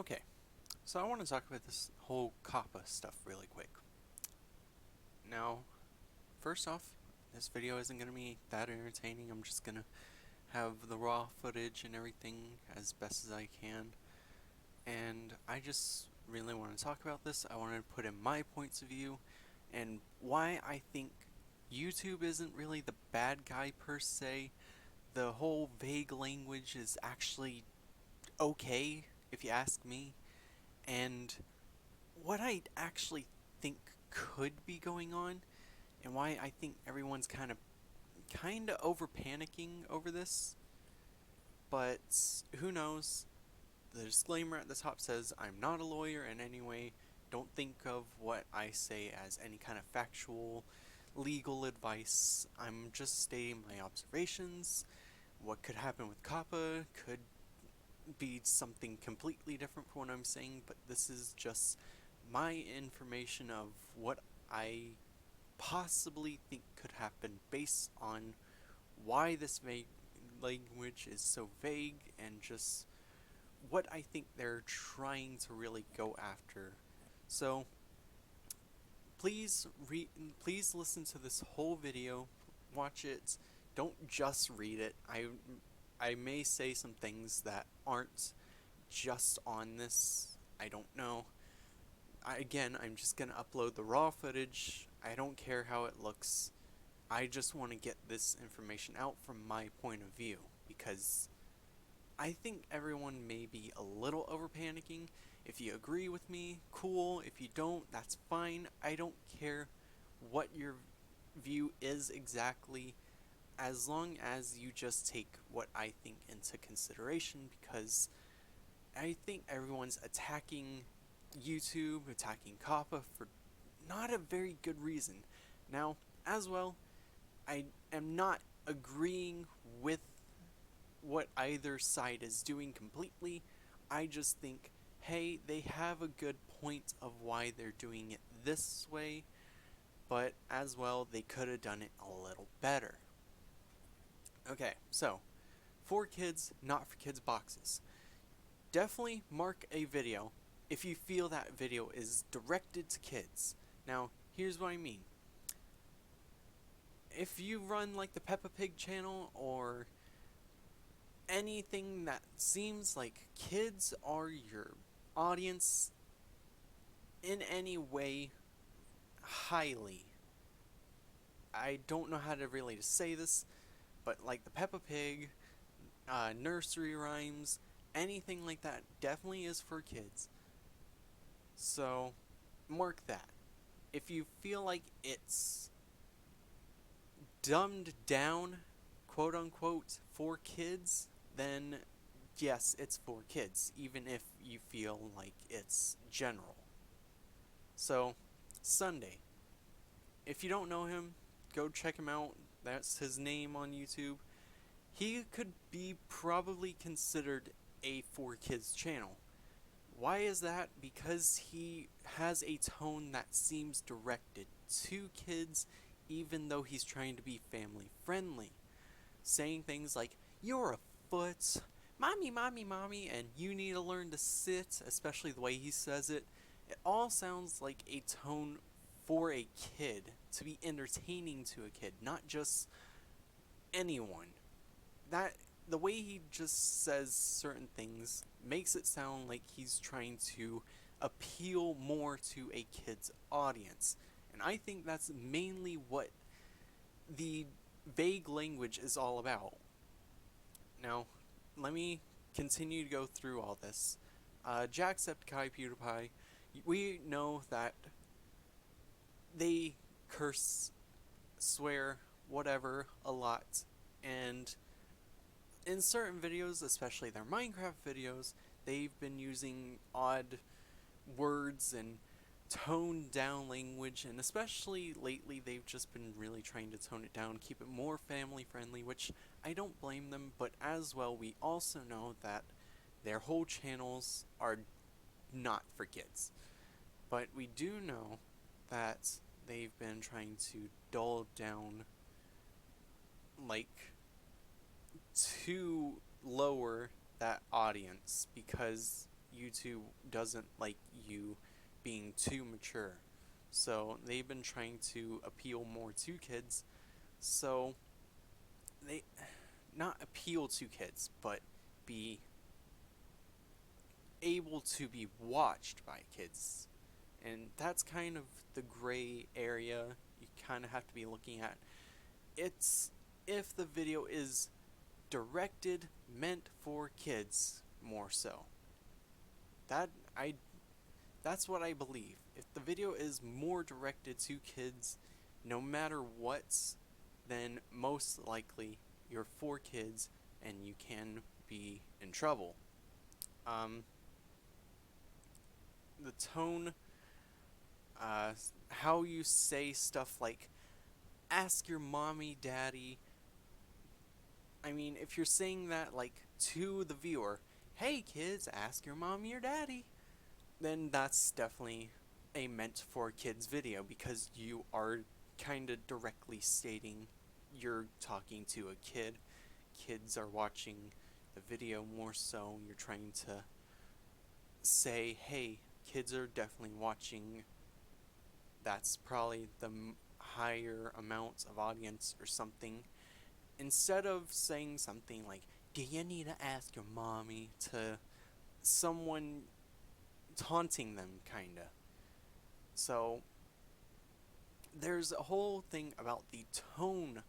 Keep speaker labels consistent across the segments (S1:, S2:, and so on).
S1: Okay, so I want to talk about this whole COPPA stuff really quick. Now, first off, this video isn't going to be that entertaining. I'm just going to have the raw footage and everything as best as I can. And I just really want to talk about this. I want to put in my points of view and why I think YouTube isn't really the bad guy per se. The whole vague language is actually okay, if you ask me. And what I actually think could be going on, and why I think everyone's kind of over panicking over this, but who knows. The disclaimer at the top says I'm not a lawyer in any way. Don't think of what I say as any kind of factual legal advice. I'm just stating my observations. What could happen with COPPA could be something completely different from what I'm saying, but this is just my information of what I possibly think could happen based on why this language is so vague and just what I think they're trying to really go after. So please listen to this whole video, watch it, don't just read it. I may say some things that aren't just on this, I don't know. Again, I'm just gonna upload the raw footage. I don't care how it looks. I just want to get this information out from my point of view, because I think everyone may be a little over panicking. If you agree with me, cool. If you don't, that's fine. I don't care what your view is exactly, as long as you just take what I think into consideration, because I think everyone's attacking YouTube, attacking COPPA for not a very good reason. Now, as well, I am not agreeing with what either side is doing completely. I just think, hey, they have a good point of why they're doing it this way, but as well, they could have done it a little better. Okay, so, for kids, not for kids boxes. Definitely mark a video if you feel that video is directed to kids. Now, here's what I mean. If you run like the Peppa Pig channel or anything that seems like kids are your audience in any way, highly, I don't know how to really say this, but like the Peppa Pig, nursery rhymes, anything like that definitely is for kids. So, mark that. If you feel like it's dumbed down, quote unquote, for kids, then yes, it's for kids, even if you feel like it's general. So, Sunday. If you don't know him, go check him out. That's his name on YouTube. He could be probably considered a for kids channel. Why is that? Because he has a tone that seems directed to kids, even though he's trying to be family friendly. Saying things like, "You're a foot," "Mommy, mommy, mommy," and "You need to learn to sit," especially the way he says it. It all sounds like a tone for a kid, to be entertaining to a kid, not just anyone. The way he just says certain things makes it sound like he's trying to appeal more to a kid's audience. And I think that's mainly what the vague language is all about. Now, let me continue to go through all this. Jacksepticeye, PewDiePie, we know that they curse, swear, whatever, a lot, and in certain videos, especially their Minecraft videos, they've been using odd words and toned down language, and especially lately they've just been really trying to tone it down, keep it more family friendly, which I don't blame them, but as well we also know that their whole channels are not for kids. But we do know that they've been trying to dull down, like, to lower that audience, because YouTube doesn't like you being too mature. So they've been trying to appeal more to kids. So they not appeal to kids, but be able to be watched by kids. And that's kind of the gray area you kind of have to be looking at. It's if the video is directed, meant for kids more so. That I that's what I believe. If the video is more directed to kids, no matter what, then most likely you're for kids and you can be in trouble. Um, the tone, how you say stuff like, ask your mommy, daddy. I mean, if you're saying that like to the viewer, hey kids, ask your mommy or daddy, then that's definitely a meant for kids video because you are kind of directly stating you're talking to a kid. Kids are watching the video more so. You're trying to say, hey, kids are definitely watching. That's probably the higher amount of audience or something. Instead of saying something like, do you need to ask your mommy, to someone taunting them, kinda. So, there's a whole thing about the tone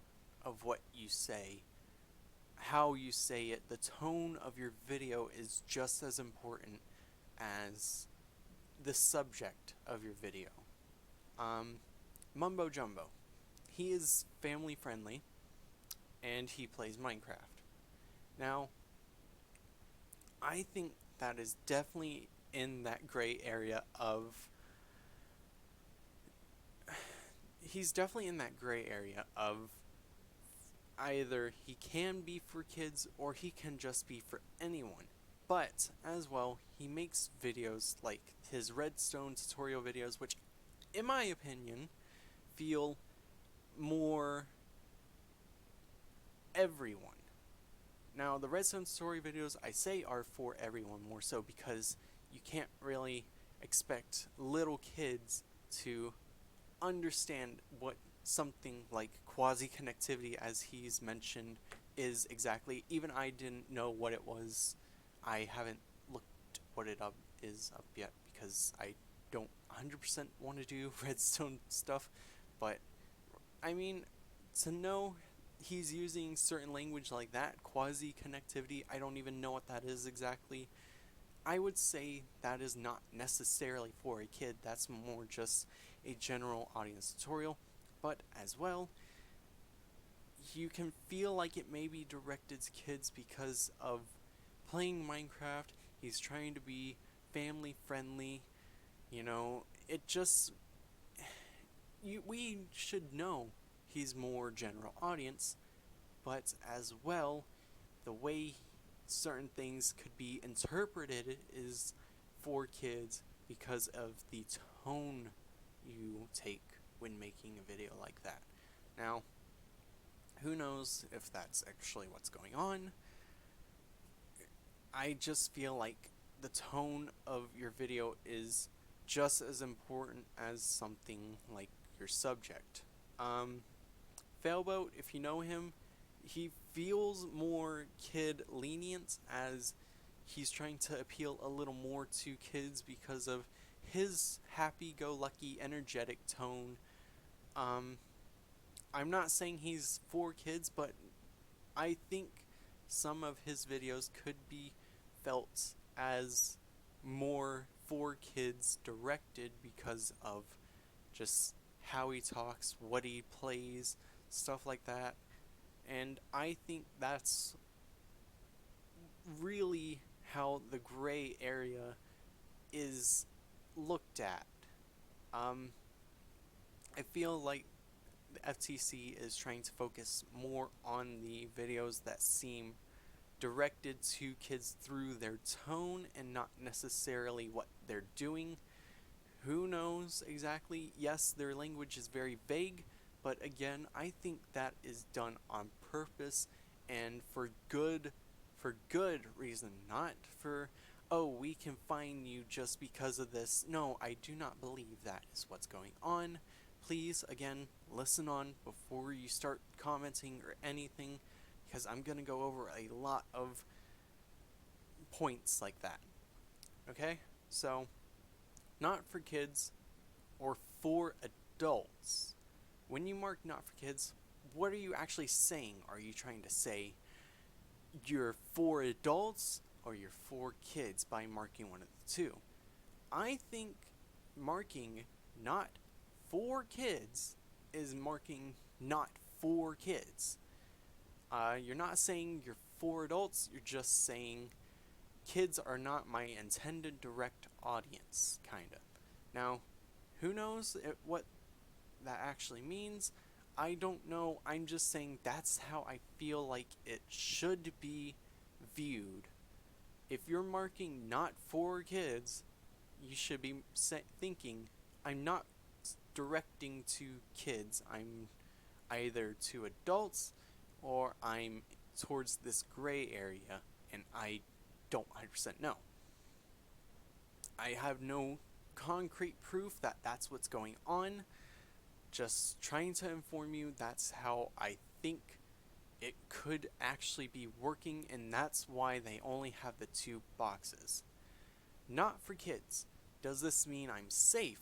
S1: of what you say, how you say it. The tone of your video is just as important as the subject of your video. Mumbo Jumbo. He is family friendly and he plays Minecraft. Now, I think that is definitely in that gray area of he's definitely in that gray area of either he can be for kids or he can just be for anyone. But as well, he makes videos like his redstone tutorial videos, which in my opinion feel more everyone. Now, the redstone tutorial videos I say are for everyone more so because you can't really expect little kids to understand what something like quasi-connectivity, as he's mentioned, is exactly. Even I didn't know what it was. I haven't looked what it is up yet because I don't 100% want to do redstone stuff, but I mean, to know he's using certain language like that, quasi-connectivity, I don't even know what that is exactly. I would say that is not necessarily for a kid, that's more just a general audience tutorial, but as well, you can feel like it may be directed to kids because of playing Minecraft. He's trying to be family friendly, it just, we should know he's more general audience, but as well, the way certain things could be interpreted is for kids because of the tone you take when making a video like that. Now, who knows if that's actually what's going on? I just feel like the tone of your video is just as important as something like your subject. Failboat, if you know him, he feels more kid lenient as he's trying to appeal a little more to kids because of his happy-go-lucky, energetic tone. I'm not saying he's for kids, but I think some of his videos could be felt as more for kids directed because of just how he talks, what he plays, stuff like that. And I think that's really how the gray area is looked at. I feel like the FTC is trying to focus more on the videos that seem directed to kids through their tone and not necessarily what they're doing. Who knows exactly? Yes, their language is very vague, but again, I think that is done on purpose and for good reason, not for, oh, we can fine you just because of this. No, I do not believe that is what's going on. Please, again, listen on before you start commenting or anything, because I'm going to go over a lot of points like that. Okay? So, not for kids or for adults. When you mark not for kids, what are you actually saying? Are you trying to say you're for adults or you're for kids by marking one of the two? I think marking not for kids is marking not for kids. You're not saying you're for adults, you're just saying kids are not my intended direct audience, kind of. Now, who knows what that actually means? I don't know. I'm just saying that's how I feel like it should be viewed. If you're marking not for kids, you should be thinking, I'm not directing to kids. I'm either to adults or I'm towards this gray area, and I don't 100% know. I have no concrete proof that that's what's going on. Just trying to inform you that's how I think it could actually be working, and that's why they only have the two boxes. Not for kids. Does this mean I'm safe?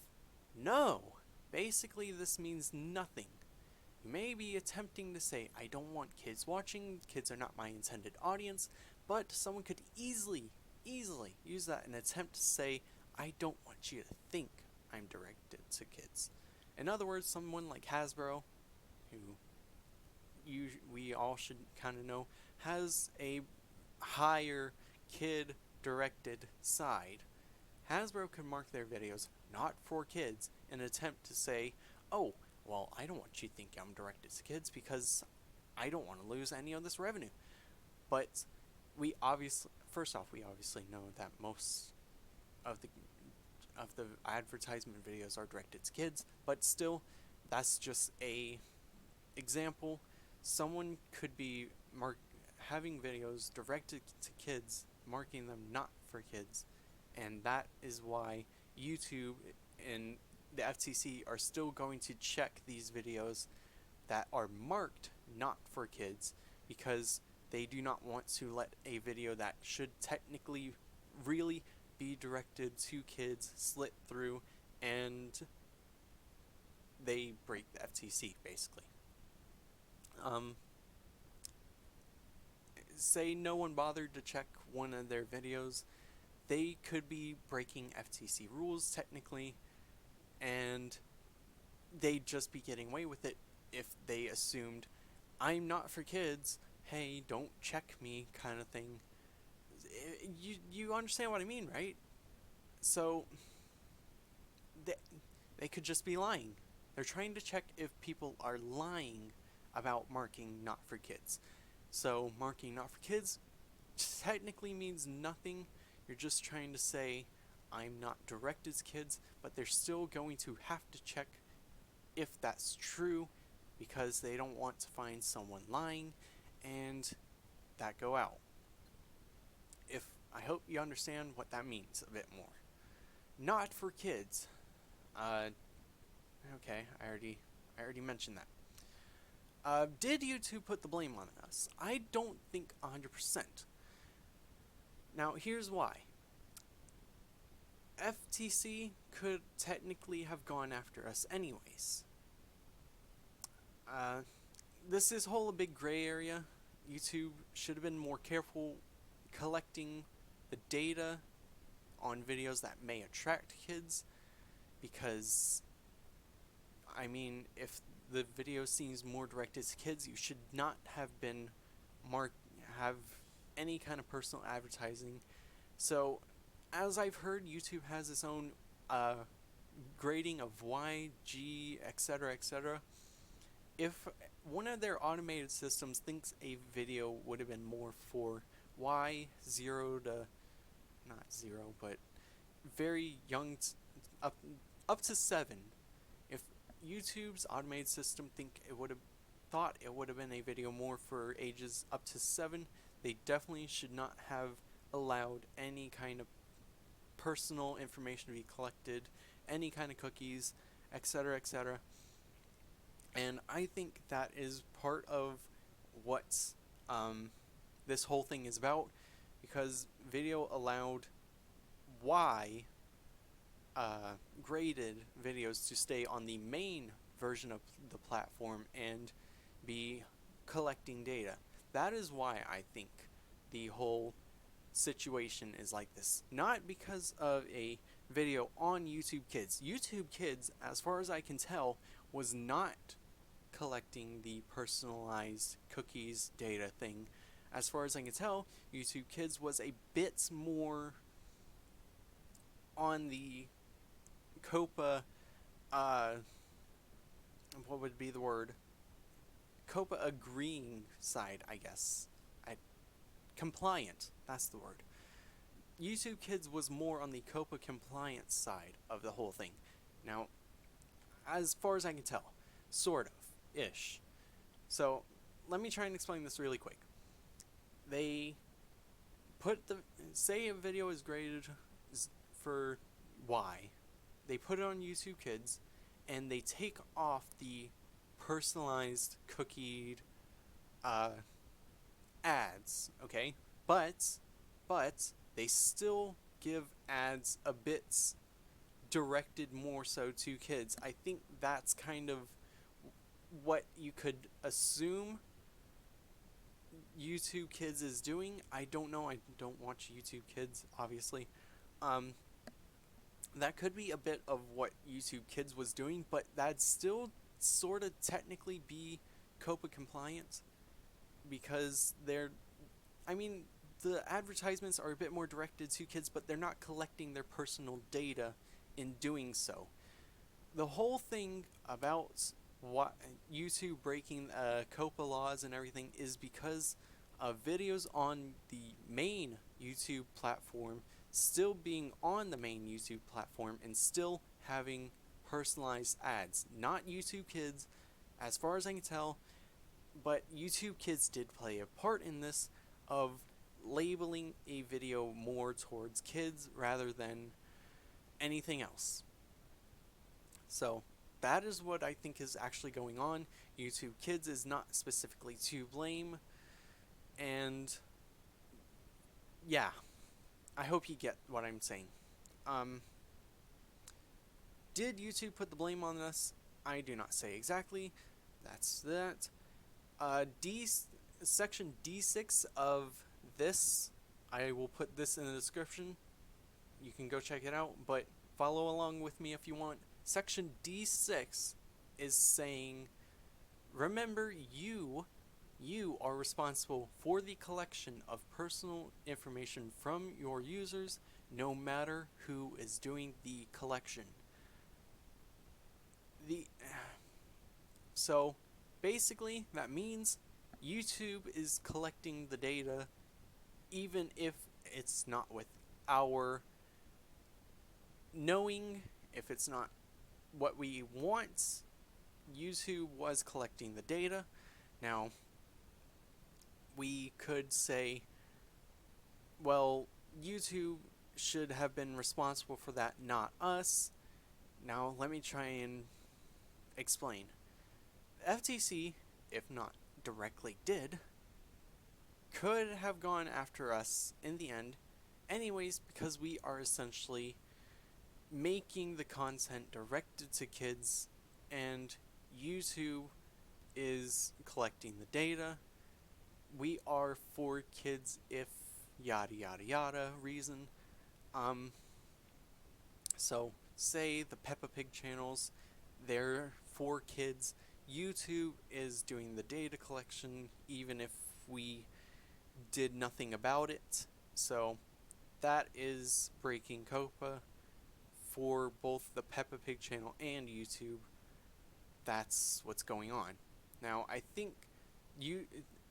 S1: No. Basically, this means nothing. You may be attempting to say, I don't want kids watching, kids are not my intended audience, but someone could easily use that in an attempt to say, I don't want you to think I'm directed to kids. In other words, someone like Hasbro, who we all should kind of know, has a higher kid-directed side. Hasbro could mark their videos not for kids in an attempt to say, oh, well, I don't want you to think I'm directed to kids because I don't want to lose any of this revenue. But we obviously know that most of the advertisement videos are directed to kids, but still, that's just a example. Someone could be having videos directed to kids, marking them not for kids, and that is why YouTube and the FTC are still going to check these videos that are marked not for kids, because they do not want to let a video that should technically really be directed to kids slip through, and they break the FTC basically. Say no one bothered to check one of their videos, they could be breaking FTC rules technically, and they'd just be getting away with it if they assumed, I'm not for kids, hey, don't check me, kind of thing. You understand what I mean, right? So, they could just be lying. They're trying to check if people are lying about marking not for kids. So, marking not for kids technically means nothing. You're just trying to say, I'm not directed to kids, but they're still going to have to check if that's true, because they don't want to find someone lying and that go out. I hope you understand what that means a bit more. Not for kids. Okay, I already mentioned that. Did YouTube put the blame on us? I don't think 100%. Now, here's why. FTC could technically have gone after us anyways. This is a big gray area. YouTube should have been more careful collecting the data on videos that may attract kids, because, I mean, if the video seems more directed to kids, you should not have been have any kind of personal advertising. So, as I've heard, YouTube has its own grading of Y, G, etc., etc. If one of their automated systems thinks a video would have been more for Y, 0 to, not 0, but very young, up to 7, if YouTube's automated system thought it would have been a video more for ages up to 7, they definitely should not have allowed any kind of personal information to be collected, any kind of cookies, etc., etc. And I think that is part of what this whole thing is about, because video allowed Y graded videos to stay on the main version of the platform and be collecting data. That is why I think the whole situation is like this. Not because of a video on YouTube Kids. YouTube Kids, as far as I can tell, was not collecting the personalized cookies data thing. As far as I can tell, YouTube Kids was a bit more on the COPPA, what would be the word? COPPA agreeing side, I guess. Compliant, that's the word. YouTube Kids was more on the COPPA compliance side of the whole thing. Now, as far as I can tell, sort of, ish. So, let me try and explain this really quick. They say a video is graded for Y. They put it on YouTube Kids, and they take off the personalized cookied ads, okay? But they still give ads a bit directed more so to kids. I think that's kind of what you could assume YouTube Kids is doing. I don't know. I don't watch YouTube Kids, obviously. That could be a bit of what YouTube Kids was doing, but that'd still sort of technically be COPPA compliant, because the advertisements are a bit more directed to kids, but they're not collecting their personal data in doing so. The whole thing about what YouTube breaking COPPA laws and everything is because of videos on the main YouTube platform still being on the main YouTube platform and still having personalized ads. Not YouTube Kids, as far as I can tell, but YouTube Kids did play a part in this of labeling a video more towards kids rather than anything else. So that is what I think is actually going on. YouTube Kids is not specifically to blame, and yeah, I hope you get what I'm saying. Did YouTube put the blame on us? I do not say exactly. That's that. Section D6 of this, I will put this in the description. You can go check it out, but follow along with me if you want. Section D6 is saying, remember, you are responsible for the collection of personal information from your users, no matter who is doing the collection. So basically that means YouTube is collecting the data even if it's not with our knowing, if it's not what we want. YouTube was collecting the data. Now, we could say, well, YouTube should have been responsible for that, not us. Now, let me try and explain. FTC, if not directly did, could have gone after us in the end anyways, because we are essentially making the content directed to kids, and YouTube is collecting the data. We are for kids if yada yada yada reason. So say the Peppa Pig channels, they're for kids. YouTube is doing the data collection even if we did nothing about it. So that is breaking COPPA for both the Peppa Pig channel and YouTube. That's what's going on. Now, I think the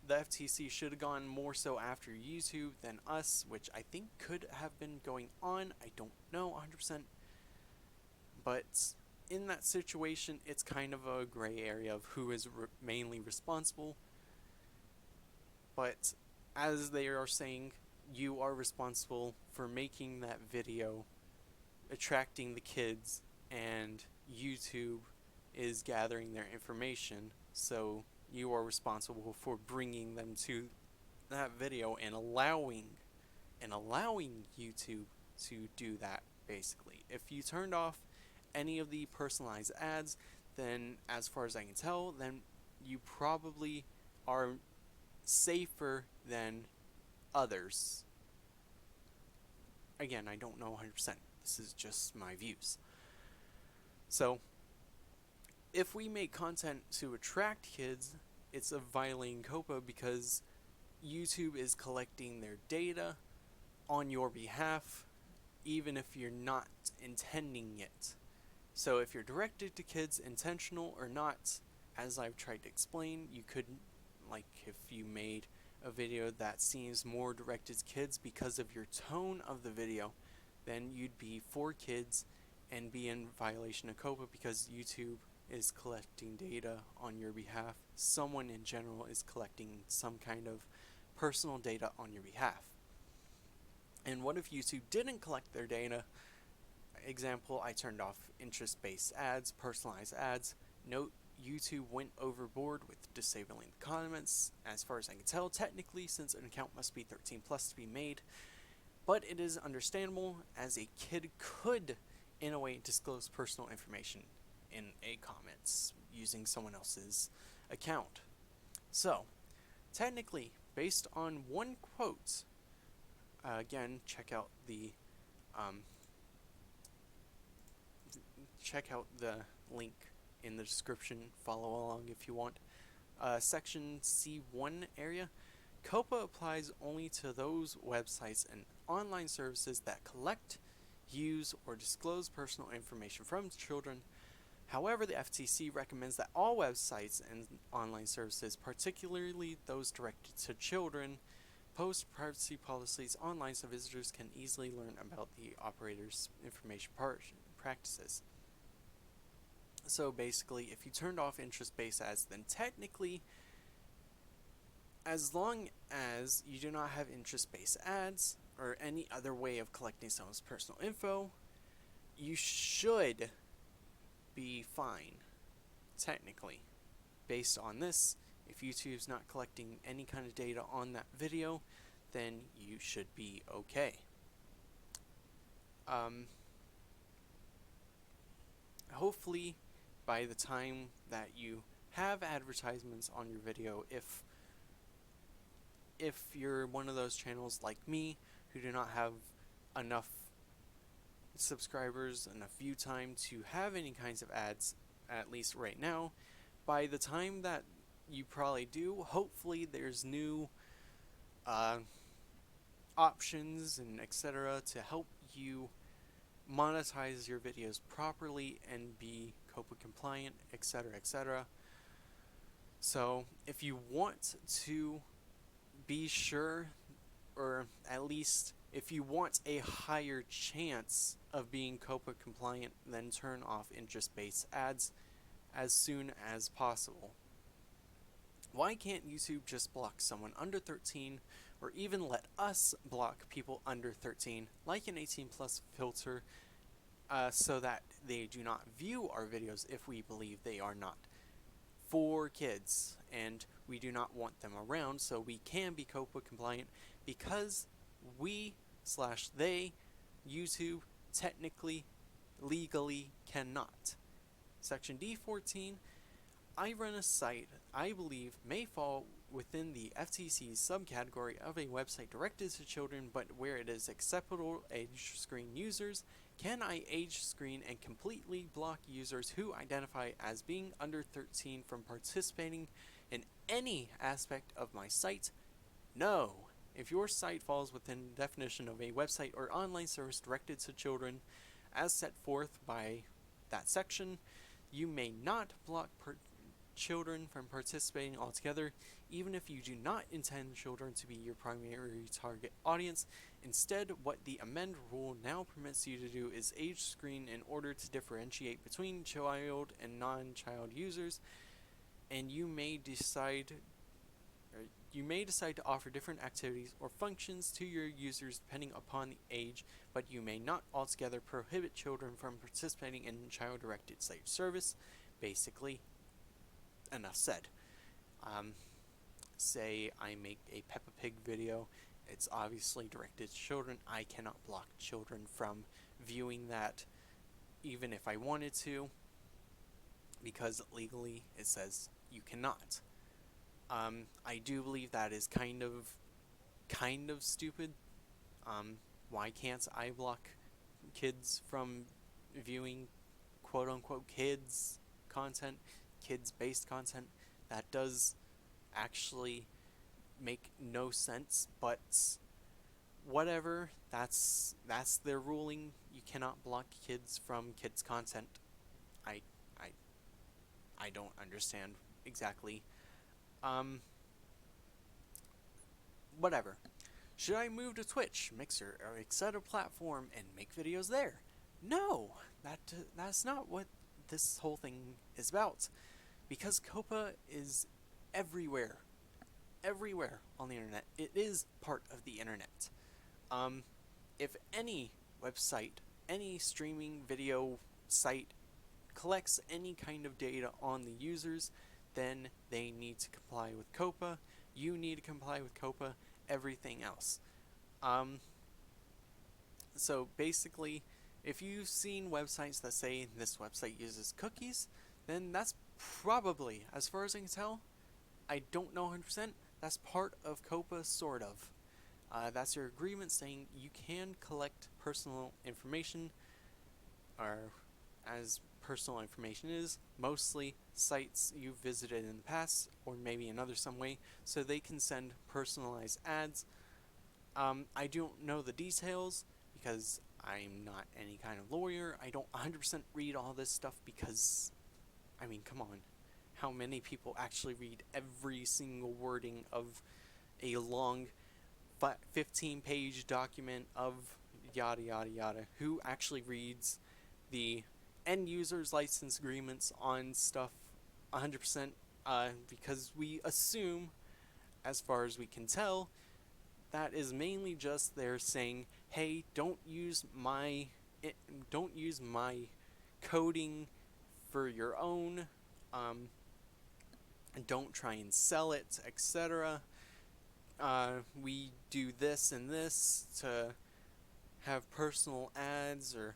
S1: FTC should have gone more so after YouTube than us, which I think could have been going on. I don't know 100%. But in that situation, it's kind of a gray area of who is mainly responsible. But as they are saying, you are responsible for making that video attracting the kids, and YouTube is gathering their information, so you are responsible for bringing them to that video and allowing YouTube to do that. Basically, if you turned off any of the personalized ads, then as far as I can tell, then you probably are safer than others. Again, I don't know 100%. This is just my views. So, if we make content to attract kids, it's a violating COPPA because YouTube is collecting their data on your behalf, even if you're not intending it. So if you're directed to kids, intentional or not, as I've tried to explain, you could, like if you made a video that seems more directed to kids because of your tone of the video, then you'd be for kids and be in violation of COPPA because YouTube is collecting data on your behalf. Someone in general is collecting some kind of personal data on your behalf. And what if YouTube didn't collect their data? Example, I turned off interest-based ads, personalized ads. Note, YouTube went overboard with disabling the comments, as far as I can tell, technically, since an account must be 13 plus to be made. But it is understandable, as a kid could, in a way, disclose personal information in a comments using someone else's account. So, technically, based on one quote, again, check out the link in the description, follow along if you want. Section C1 area, COPPA applies only to those websites and online services that collect, use, or disclose personal information from children. However, the FTC recommends that all websites and online services, particularly those directed to children, post privacy policies online so visitors can easily learn about the operator's information practices. So basically, if you turned off interest-based ads, then technically, as long as you do not have interest-based ads or any other way of collecting someone's personal info, you should be fine, technically. Based on this, if YouTube's not collecting any kind of data on that video, then you should be okay. Hopefully, by the time that you have advertisements on your video, if you're one of those channels like me who do not have enough subscribers, enough view time to have any kinds of ads, at least right now, by the time that you probably do, hopefully there's new options and etc. to help you monetize your videos properly and be COPPA compliant, etc., etc. So if you want to be sure, or at least if you want a higher chance of being COPPA compliant, then turn off interest-based ads as soon as possible. Why can't YouTube just block someone under 13, or even let us block people under 13, like an 18 plus filter, so that they do not view our videos if we believe they are not for kids and we do not want them around, so we can be COPPA compliant because we/they, YouTube, technically, legally cannot. Section D14, I run a site I believe may fall within the FTC's subcategory of a website directed to children, but where it is acceptable age screen users. Can I age screen and completely block users who identify as being under 13 from participating in any aspect of my site? No. If your site falls within the definition of a website or online service directed to children as set forth by that section, you may not block children from participating altogether, even if you do not intend children to be your primary target audience. Instead, what the amend rule now permits you to do is age screen in order to differentiate between child and non-child users, and you may decide, or You may decide to offer different activities or functions to your users depending upon the age, but you may not altogether prohibit children from participating in child-directed site service. Basically, enough said. Say I make a Peppa Pig video. It's obviously directed to children. I cannot block children from viewing that, even if I wanted to, because legally it says you cannot. I do believe that is kind of stupid. Why can't I block kids from viewing quote-unquote kids content, kids-based content? That does actually make no sense, but whatever. That's their ruling. You cannot block kids from kids content. I I I don't understand exactly. Whatever. Should I move to Twitch, Mixer, or etc. platform and make videos there? No, that's not what this whole thing is about. Because COPPA is everywhere, everywhere on the internet. It is part of the internet. If any website, any streaming video site collects any kind of data on the users, then they need to comply with COPPA. You need to comply with COPPA. Everything else. So basically, if you've seen websites that say this website uses cookies, then that's probably, as far as I can tell, I don't know 100%, that's part of COPPA, sort of. That's your agreement saying you can collect personal information, or as personal information is, mostly sites you've visited in the past, or maybe another some way, so they can send personalized ads. I don't know the details, because I'm not any kind of lawyer. I don't 100% read all this stuff because, I mean, come on. How many people actually read every single wording of a long 15-page document of yada yada yada? Who actually reads the end users license agreements on stuff 100%? Because we assume, as far as we can tell, that is mainly just they're saying, hey, don't use my coding for your own, and don't try and sell it, etc. We do this and this to have personal ads, or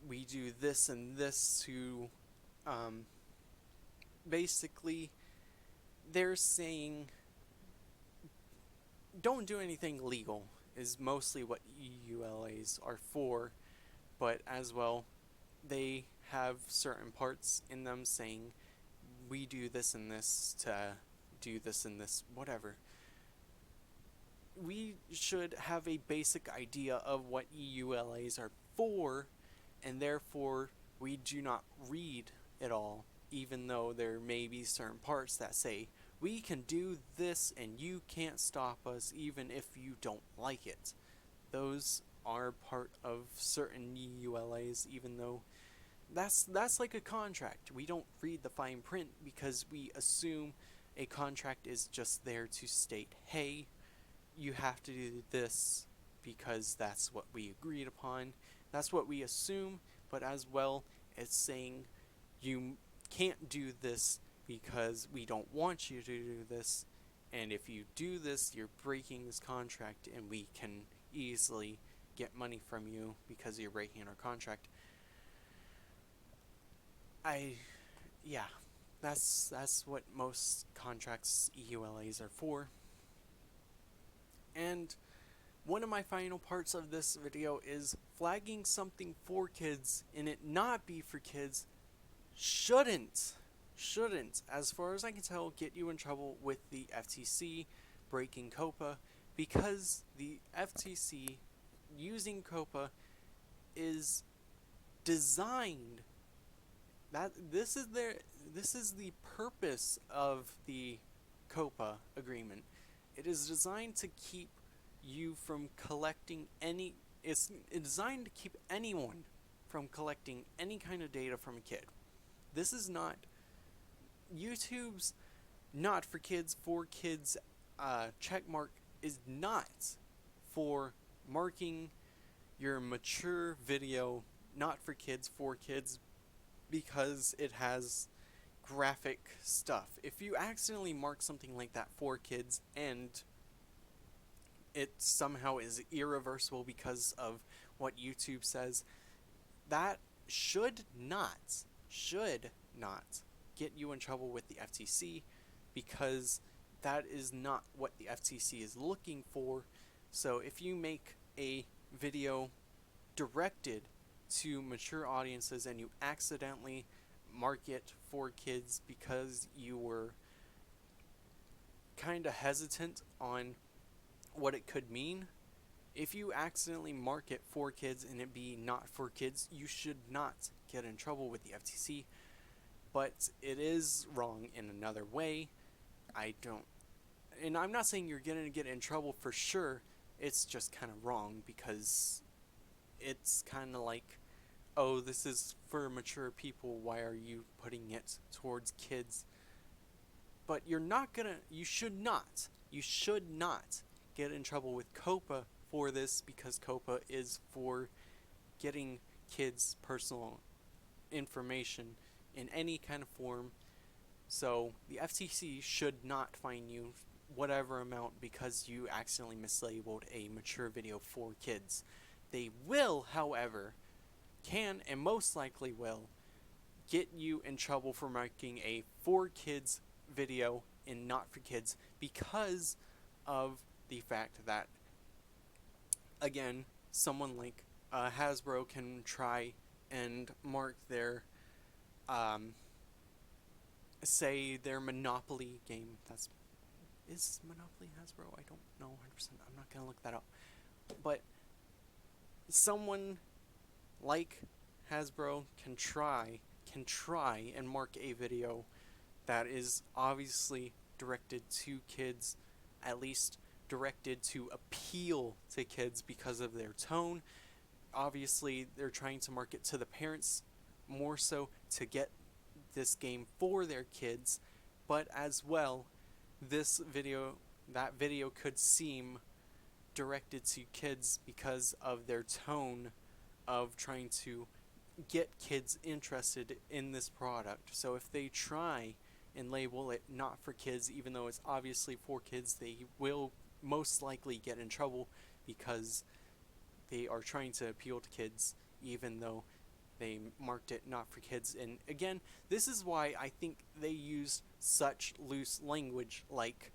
S1: we do this and this to, basically, they're saying don't do anything legal is mostly what EULAs are for, but as well, they have certain parts in them saying we do this and this to do this and this, whatever. We should have a basic idea of what EULAs are for, and therefore we do not read it all, even though there may be certain parts that say we can do this and you can't stop us even if you don't like it. Those are part of certain EULAs, even though that's like a contract. We don't read the fine print because we assume a contract is just there to state, hey, you have to do this because that's what we agreed upon. That's what we assume, but as well, it's saying you can't do this because we don't want you to do this, and if you do this, you're breaking this contract, and we can easily get money from you because you're breaking our contract. Yeah, that's what most contracts, EULAs, are for. And one of my final parts of this video is flagging something for kids and it not be for kids shouldn't, as far as I can tell, get you in trouble with the FTC breaking COPPA, because the FTC using COPPA is designed, that this is the purpose of the COPPA agreement. It is designed to keep you from collecting any, it's designed to keep anyone from collecting any kind of data from a kid. This is not, YouTube's not for kids check mark is not for marking your mature video not for kids, because it has graphic stuff. If you accidentally mark something like that for kids and it somehow is irreversible because of what YouTube says, that should not get you in trouble with the FTC, because that is not what the FTC is looking for. So if you make a video directed to mature audiences and you accidentally mark it for kids because you were kind of hesitant on what it could mean, if you accidentally mark it for kids and it be not for kids, you should not get in trouble with the FTC. But it is wrong in another way. And I'm not saying you're going to get in trouble for sure. It's just kind of wrong, because it's kind of like, oh, this is for mature people, why are you putting it towards kids? But you should not get in trouble with COPPA for this, because COPPA is for getting kids' personal information in any kind of form. So the FTC should not fine you whatever amount because you accidentally mislabeled a mature video for kids. They will, however, can and most likely will get you in trouble for making a for kids video and not for kids, because of the fact that, again, someone like Hasbro can try and mark their say their Monopoly game. Is Monopoly Hasbro? I don't know 100%. I'm not gonna look that up. But someone like Hasbro can try and mark a video that is obviously directed to kids, at least directed to appeal to kids because of their tone. Obviously, they're trying to market to the parents more so to get this game for their kids, but as well, that video could seem directed to kids because of their tone of trying to get kids interested in this product. So if they try and label it not for kids, even though it's obviously for kids, they will most likely get in trouble, because they are trying to appeal to kids even though they marked it not for kids. And again, this is why I think they use such loose language, like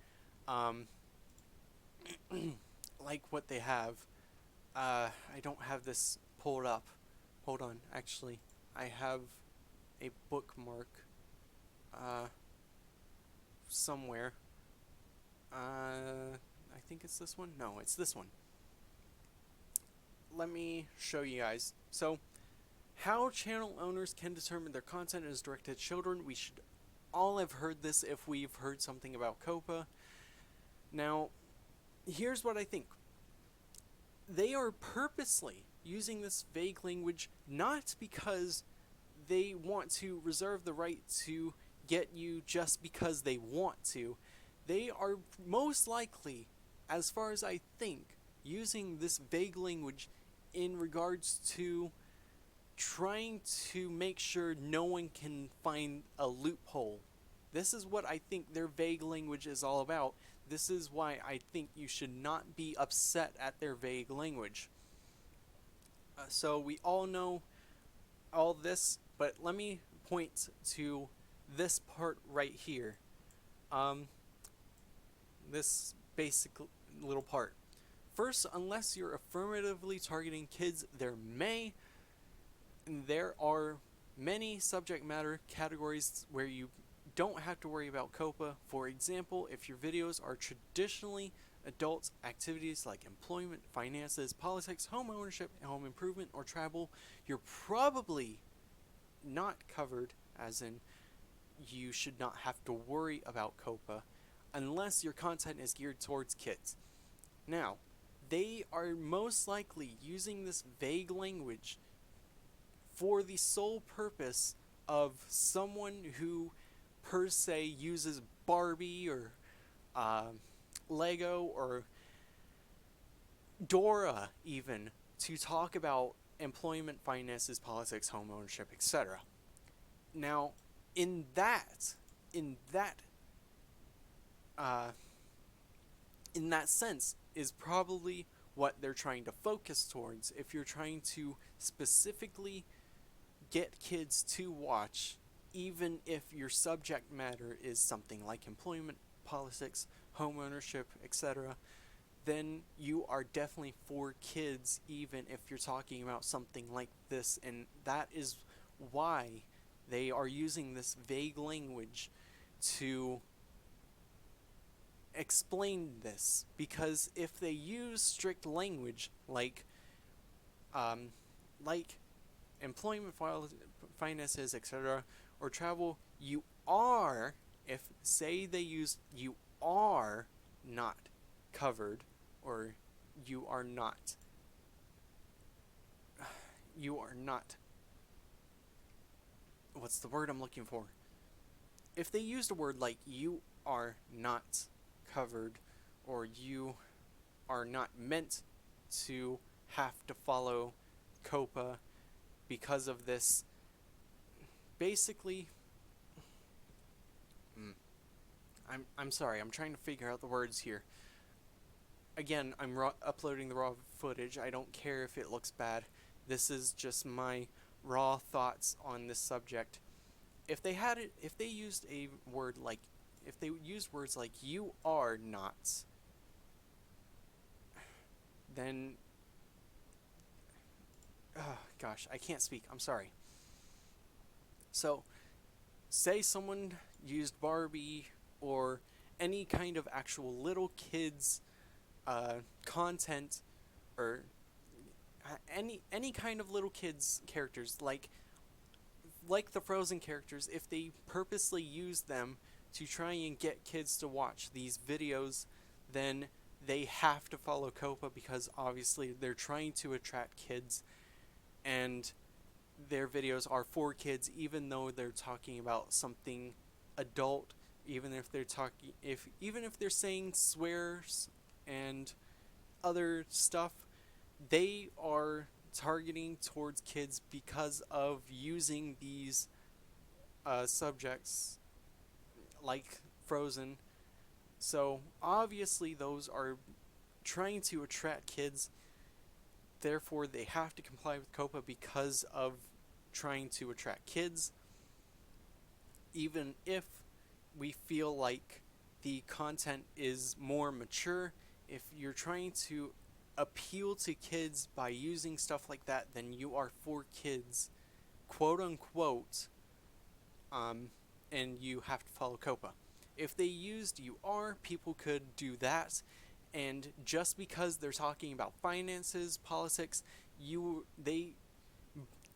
S1: like what they have. I don't have this pulled up. Hold on, actually, I have a bookmark somewhere. I think it's this one. No, it's this one. Let me show you guys. So, how channel owners can determine their content is directed at children. We should all have heard this if we've heard something about COPPA. Now, here's what I think. They are purposely using this vague language not because they want to reserve the right to get you just because they want to. They are most likely, as far as I think, using this vague language in regards to trying to make sure no one can find a loophole. This is what I think their vague language is all about. This is why I think you should not be upset at their vague language. So we all know all this, but let me point to this part right here. This basic little part. First, unless you're affirmatively targeting kids, there are many subject matter categories where you don't have to worry about COPPA. For example, if your videos are traditionally adult activities like employment, finances, politics, home ownership, home improvement, or travel, you're probably not covered, as in you should not have to worry about COPPA unless your content is geared towards kids. Now, they are most likely using this vague language for the sole purpose of someone who per se uses Barbie or Lego or Dora even to talk about employment, finances, politics, home ownership, etc. Now, in that, in that, uh, in that sense, is probably what they're trying to focus towards. If you're trying to specifically get kids to watch, even if your subject matter is something like employment, politics, home ownership, etc., then you are definitely for kids, even if you're talking about something like this. And that is why they are using this vague language to explain this. Because if they use strict language um, like employment, finances, etc., or travel, you are, if say they use you are not covered, or you are not, you are not, what's the word I'm looking for? If they used a word like you are not covered, or you are not meant to have to follow COPPA because of this, basically, I'm sorry, I'm trying to figure out the words here. Again, I'm uploading the raw footage. I don't care if it looks bad. This is just my raw thoughts on this subject. If they had it, if they used a word like, if they used words like you are not, then, oh gosh, I can't speak. I'm sorry. So, say someone used Barbie or any kind of actual little kids content, or any kind of little kids characters, like the Frozen characters. If they purposely use them to try and get kids to watch these videos, then they have to follow COPPA, because obviously they're trying to attract kids, and their videos are for kids, even though they're talking about something adult, even if they're talking, even if they're saying swears and other stuff, they are targeting towards kids because of using these subjects like Frozen. So obviously those are trying to attract kids, therefore they have to comply with COPPA because of trying to attract kids, even if we feel like the content is more mature. If you're trying to appeal to kids by using stuff like that, then you are for kids, quote unquote, and you have to follow COPPA. If they used you are, people could do that, and just because they're talking about finances, politics,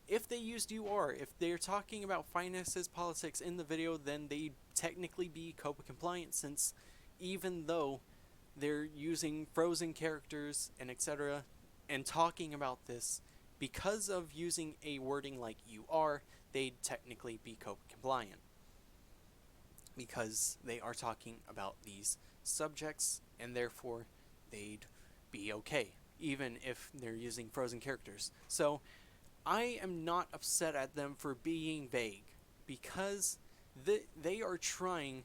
S1: if they used you are, if they're talking about finances, politics in the video, then they technically be COPPA compliant, since even though they're using Frozen characters and etc. and talking about this, because of using a wording like you are, they'd technically be COPPA compliant, because they are talking about these subjects, and therefore they'd be okay, even if they're using Frozen characters. So I am not upset at them for being vague, because they are trying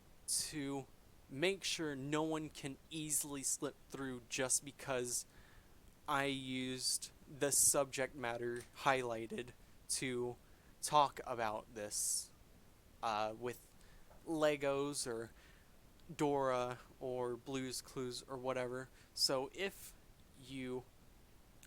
S1: to make sure no one can easily slip through just because I used the subject matter highlighted to talk about this with Legos or Dora or Blue's Clues or whatever. So if you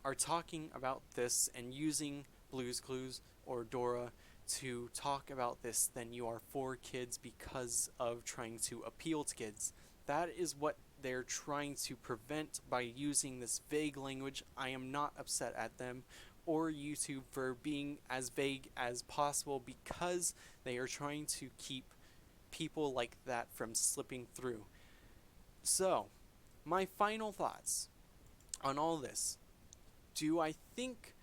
S1: are talking about this and using Blue's Clues or Dora to talk about this, then you are for kids because of trying to appeal to kids. That is what they're trying to prevent by using this vague language. I am not upset at them or YouTube for being as vague as possible, because they are trying to keep people like that from slipping through. So, my final thoughts on all this. Do I think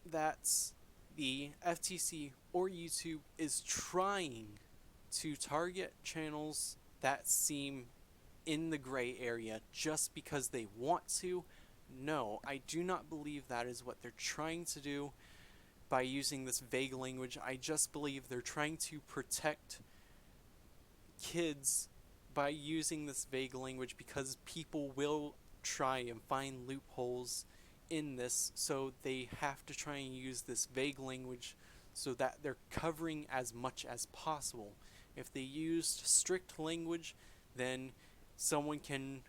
S1: that the FTC or YouTube is trying to target channels that seem in the gray area just because they want to. No, I do not believe that is what they're trying to do by using this vague language. I just believe they're trying to protect kids by using this vague language because people will try and find loopholes in this, so they have to try and use this vague language so that they're covering as much as possible. If they used strict language, then someone can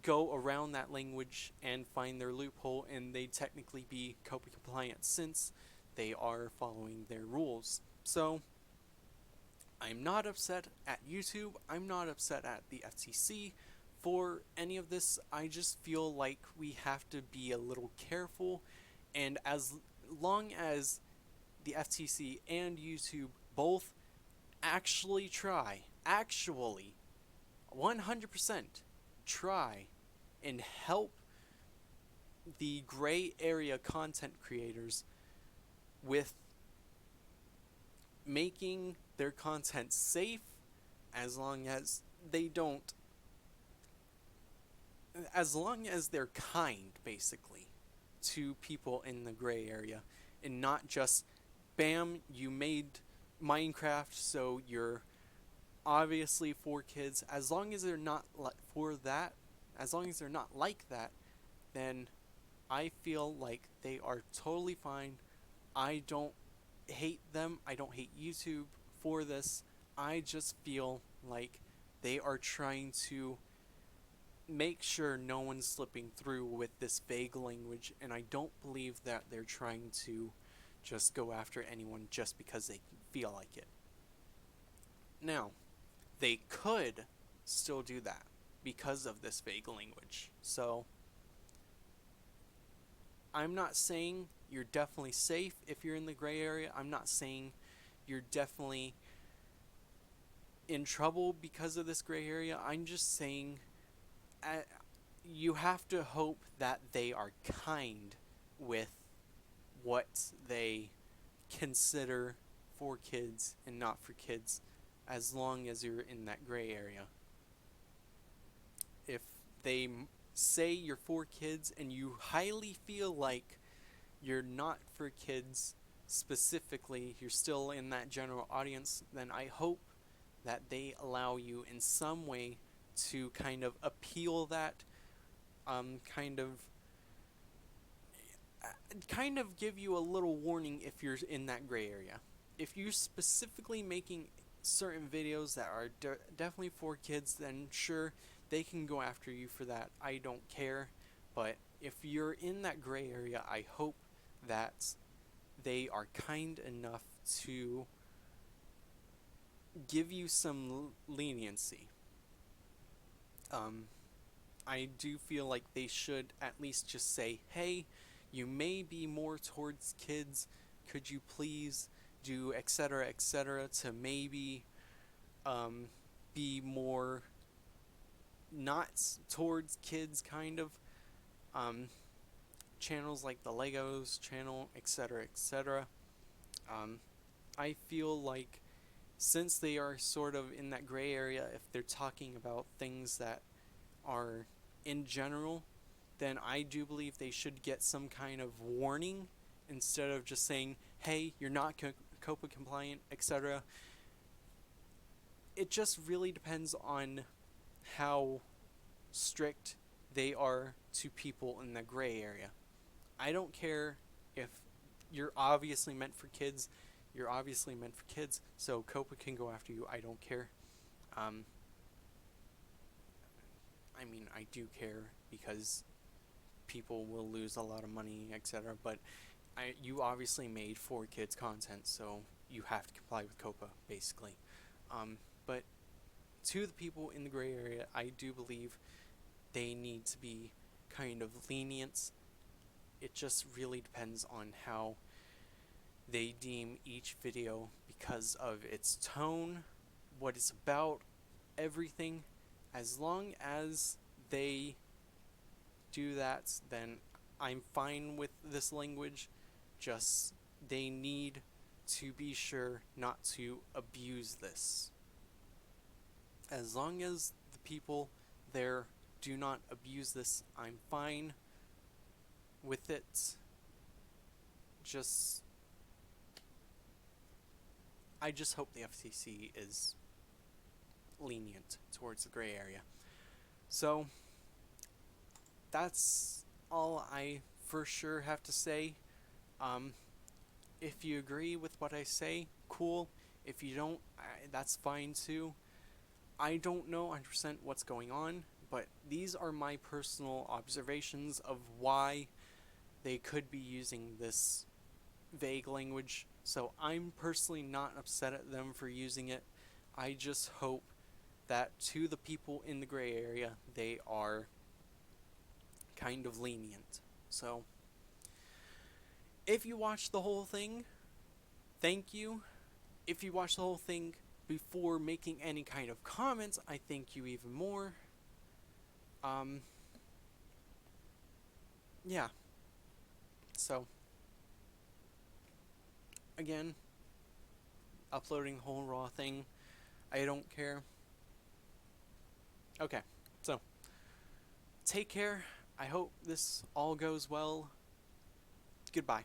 S1: go around that language and find their loophole, and they technically be COPPA compliant since they are following their rules. So I'm not upset at YouTube, I'm not upset at the FTC for any of this. I just feel like we have to be a little careful, and as long as the FTC and YouTube both actually try, 100% try and help the gray area content creators with making their content safe, as long as they don't, as long as they're kind, basically, to people in the gray area, and not just, bam, you made Minecraft, so you're obviously for kids. As long as they're not for that, as long as they're not like that, then I feel like they are totally fine. I don't hate them. I don't hate YouTube for this. I just feel like they are trying to make sure no one's slipping through with this vague language, and I don't believe that they're trying to just go after anyone just because they feel like it. Now, they could still do that because of this vague language. So I'm not saying you're definitely safe if you're in the gray area. I'm not saying you're definitely in trouble because of this gray area. I'm just saying you have to hope that they are kind with what they consider for kids and not for kids, as long as you're in that gray area. If they say you're for kids and you highly feel like you're not for kids specifically, you're still in that general audience, then I hope that they allow you in some way to kind of appeal that, kind of give you a little warning if you're in that gray area. If you're specifically making certain videos that are definitely for kids, then sure, they can go after you for that. I don't care. But if you're in that gray area, I hope that they are kind enough to give you some leniency. I do feel like they should at least just say, hey, you may be more towards kids, could you please do etc to maybe be more not towards kids, kind of. Channels like the Legos channel, etc. I feel like since they are sort of in that gray area, if they're talking about things that are in general, then I do believe they should get some kind of warning instead of just saying, hey, you're not COPPA compliant, etc. It just really depends on how strict they are to people in the gray area. I don't care if you're obviously meant for kids, you're obviously meant for kids, so COPPA can go after you. I don't care. I mean, I do care because people will lose a lot of money, etc. But you obviously made for kids content, so you have to comply with COPPA, basically. But to the people in the gray area, I do believe they need to be kind of lenient. It just really depends on how they deem each video because of its tone, what it's about, everything. As long as they do that, then I'm fine with this language. Just they need to be sure not to abuse this. As long as the people there. Do not abuse this. I'm fine with it. Just, I just hope the FTC is lenient towards the gray area. So, that's all I for sure have to say. If you agree with what I say, cool. If you don't, that's fine too. I don't know 100% what's going on, but these are my personal observations of why they could be using this vague language. So I'm personally not upset at them for using it. I just hope that to the people in the gray area, they are kind of lenient. So if you watch the whole thing, thank you. If you watch the whole thing before making any kind of comments, I thank you even more. Yeah. So, again, uploading the whole raw thing, I don't care. Okay, so, take care. I hope this all goes well. Goodbye.